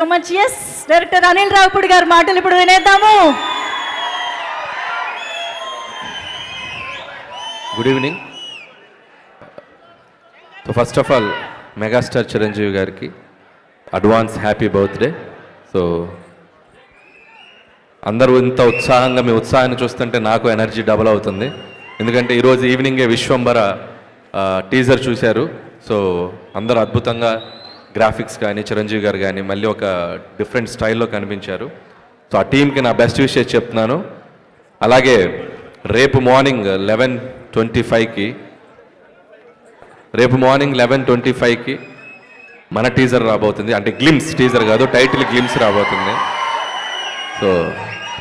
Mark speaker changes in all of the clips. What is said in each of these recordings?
Speaker 1: So much. Yes, director Anil Ravipudi గారి మాటలు ఇప్పుడు వినేద్దాము.
Speaker 2: Good evening. So first of all megastar Chiranjeevi గారికి అడ్వాన్స్ హ్యాపీ బర్త్డే. సో అందరూ ఇంత ఉత్సాహంగా మీ ఉత్సాహాన్ని చూస్తుంటే నాకు ఎనర్జీ డబుల్ అవుతుంది. ఎందుకంటే ఈరోజు ఈవినింగే విశ్వంబర టీజర్ చూశారు. సో అందరూ అద్భుతంగా గ్రాఫిక్స్ కానీ చిరంజీవి గారు కానీ మళ్ళీ ఒక డిఫరెంట్ స్టైల్లో కనిపించారు. సో ఆ టీంకి నా బెస్ట్ విషెస్ చెప్తున్నాను. అలాగే రేపు మార్నింగ్ 11:25కి మన టీజర్ రాబోతుంది. అంటే గ్లిమ్స్ టీజర్ కాదు, టైటిల్ గ్లిమ్స్ రాబోతుంది. సో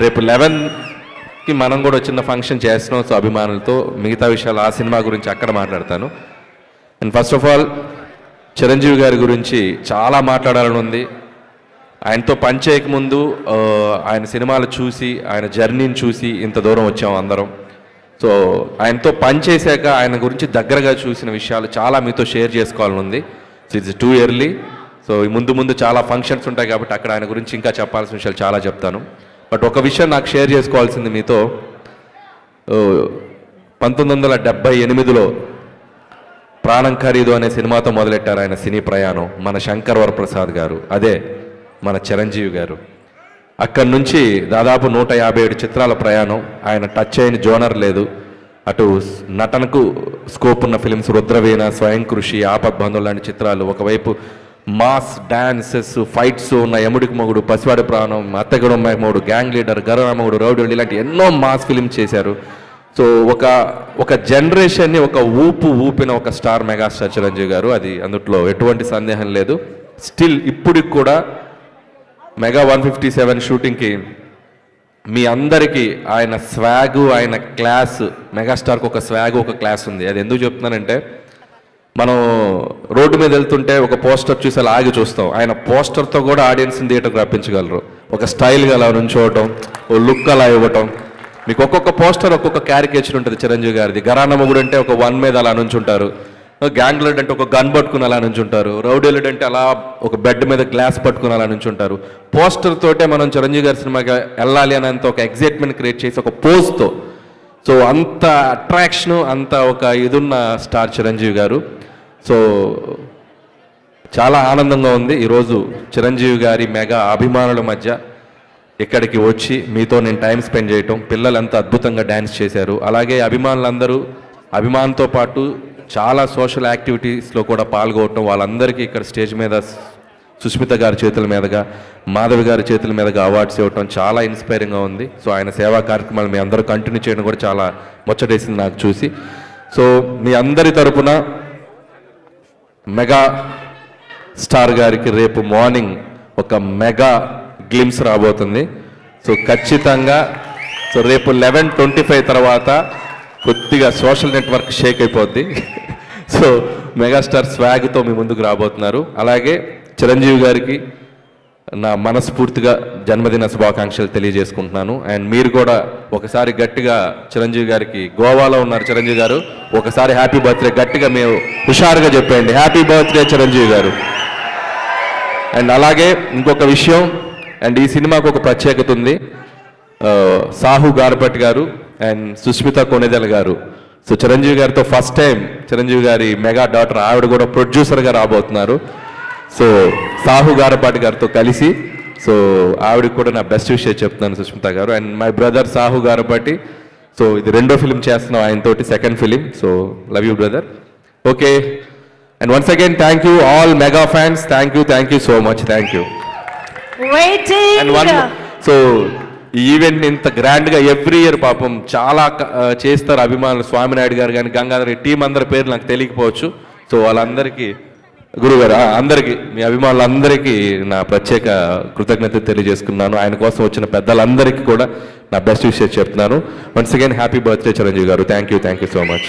Speaker 2: రేపు 11కి మనం కూడా చిన్న ఫంక్షన్ చేస్తున్నాం. సో అభిమానులతో మిగతా విషయాలు ఆ సినిమా గురించి అక్కడ మాట్లాడతాను. And first of all Chiranjeevi గారి గురించి చాలా మాట్లాడాలని ఉంది. ఆయనతో పనిచేయకముందు ఆయన సినిమాలు చూసి ఆయన జర్నీని చూసి ఇంత దూరం వచ్చాం అందరం. సో ఆయనతో పనిచేశాక ఆయన గురించి దగ్గరగా చూసిన విషయాలు చాలా మీతో షేర్ చేసుకోవాలని ఉంది. So it's too early. So ముందు చాలా ఫంక్షన్స్ ఉంటాయి కాబట్టి అక్కడ ఆయన గురించి ఇంకా చెప్పాల్సిన విషయాలు చాలా చెప్తాను. బట్ ఒక విషయం నాకు షేర్ చేసుకోవాల్సింది మీతో. 1978లో ప్రాణం ఖరీదు అనే సినిమాతో మొదలెట్టారు ఆయన సినీ ప్రయాణం మన శంకర్ వరప్రసాద్ గారు, అదే మన చిరంజీవి గారు. అక్కడి నుంచి దాదాపు 157 చిత్రాల ప్రయాణం. ఆయన టచ్ అయిన జోనర్ లేదు. అటు నటనకు స్కోప్ ఉన్న ఫిలిమ్స్ రుద్రవీణ, స్వయం కృషి, ఆపద్బంధువు లాంటి చిత్రాలు. ఒకవైపు మాస్ డాన్సెస్, ఫైట్స్ ఉన్న యముడికి మొగుడు, పసివాడి ప్రాణం, అత్తగడు మొగుడు, గ్యాంగ్ లీడర్, గరరామగుడు, రౌడీ ఇలాంటి ఎన్నో మాస్ ఫిలిమ్స్ చేశారు. సో ఒక జనరేషన్ని ఒక ఊపిన ఒక స్టార్ మెగాస్టార్ చిరంజీవి గారు. అది అందుట్లో ఎటువంటి సందేహం లేదు. స్టిల్ ఇప్పటికి కూడా మెగా 157 షూటింగ్కి మీ అందరికీ ఆయన స్వాగు, ఆయన క్లాస్, మెగాస్టార్కి ఒక స్వాగు, ఒక క్లాస్ ఉంది. అది ఎందుకు చెప్తున్నానంటే, మనం రోడ్డు మీద వెళ్తుంటే ఒక పోస్టర్ చూసి అలా ఆగి చూస్తాం. ఆయన పోస్టర్తో కూడా ఆడియన్స్ని థియేటర్కి రప్పించగలరు. ఒక స్టైల్గా అలా నుంచోవటం, ఓ లుక్ అలా ఇవ్వటం. మీకు ఒక్కొక్క పోస్టర్ ఒక్కొక్క క్యారికేచర్ ఉంటుంది చిరంజీవి గారిది. గరానమ్మగుడు అంటే ఒక 1 మీద అలా నుంచుంటారు, గ్యాంగ్ లీడర్ అంటే ఒక గన్ పట్టుకుని అలా నుంచుంటారు, రౌడీ లీడర్ అంటే అలా ఒక బెడ్ మీద గ్లాస్ పట్టుకుని అలా నుంచుంటారు. పోస్టర్ తోటే మనం చిరంజీవి గారి సినిమాకి వెళ్ళాలి అనేంత ఒక ఎగ్జైట్మెంట్ క్రియేట్ చేసి ఒక పోజ్తో. సో అంత అట్రాక్షన్, అంత ఒక ఇదున్న స్టార్ చిరంజీవి గారు. సో చాలా ఆనందంగా ఉంది ఈరోజు చిరంజీవి గారి మెగా అభిమానుల మధ్య ఇక్కడికి వచ్చి మీతో నేను టైం స్పెండ్ చేయటం. పిల్లలు ఎంత అద్భుతంగా డ్యాన్స్ చేశారు. అలాగే అభిమానులందరూ అభిమానంతో పాటు చాలా సోషల్ యాక్టివిటీస్లో కూడా పాల్గొనటం. వాళ్ళందరికీ ఇక్కడ స్టేజ్ మీద సుష్మిత గారి చేతుల మీదుగా, మాధవి గారి చేతుల మీదుగా అవార్డ్స్ ఇవ్వటం చాలా ఇన్స్పైరింగ్గా ఉంది. సో ఆయన సేవా కార్యక్రమాలు మీ అందరూ కంటిన్యూ చేయడం కూడా చాలా ముచ్చటేసింది నాకు చూసి. సో మీ అందరి తరపున మెగా స్టార్ గారికి రేపు మార్నింగ్ ఒక మెగా గ్లిమ్స్ రాబోతుంది. సో ఖచ్చితంగా సో రేపు 11:25 తర్వాత కొద్దిగా సోషల్ నెట్వర్క్ షేక్ అయిపోద్ది. సో మెగాస్టార్ స్వాగ్తో మీ ముందుకు రాబోతున్నారు. అలాగే చిరంజీవి గారికి నా మనస్ఫూర్తిగా జన్మదిన శుభాకాంక్షలు తెలియజేసుకుంటున్నాను. అండ్ మీరు కూడా ఒకసారి గట్టిగా చిరంజీవి గారికి, గోవాలో ఉన్నారు చిరంజీవి గారు, ఒకసారి హ్యాపీ బర్త్డే గట్టిగా మీరు హుషారుగా చెప్పండి, హ్యాపీ బర్త్డే చిరంజీవి గారు. అండ్ అలాగే ఇంకొక విషయం, అండ్ ఈ సినిమాకు ఒక ప్రత్యేకత ఉంది. సాహు గారపటి గారు అండ్ సుష్మిత కొణిదెల గారు. సో చిరంజీవి గారితో ఫస్ట్ టైం చిరంజీవి గారి మెగా డాటర్ ఆవిడ కూడా ప్రొడ్యూసర్గా రాబోతున్నారు. సో సాహు గారపాటి గారితో కలిసి. సో ఆవిడకి కూడా నా బెస్ట్ విషయం చెప్తున్నాను సుష్మిత గారు. And my brother Sahu Garapati. So ఇది 2వ ఫిలిం చేస్తున్నాం ఆయనతోటి, 2nd film. So love you brother. Okay, and once again thank you all mega fans. Thank you so much. Thank you. So ఈ ఈవెంట్ ఇంత గ్రాండ్గా ఎవ్రీ ఇయర్ పాపం చాలా చేస్తారు అభిమానులు. స్వామినాయుడు గారు కానీ, గంగాధర్ టీం అందరి పేరు నాకు తెలియకపోవచ్చు. సో వాళ్ళందరికీ, గురుగారు అందరికీ, మీ అభిమానులందరికీ నా ప్రత్యేక కృతజ్ఞత తెలియజేసుకున్నాను. ఆయన కోసం వచ్చిన పెద్దలందరికీ కూడా నా బెస్ట్ విషయం చెప్తున్నాను. Once again happy birthday Chiranjeevi గారు. Thank you so much.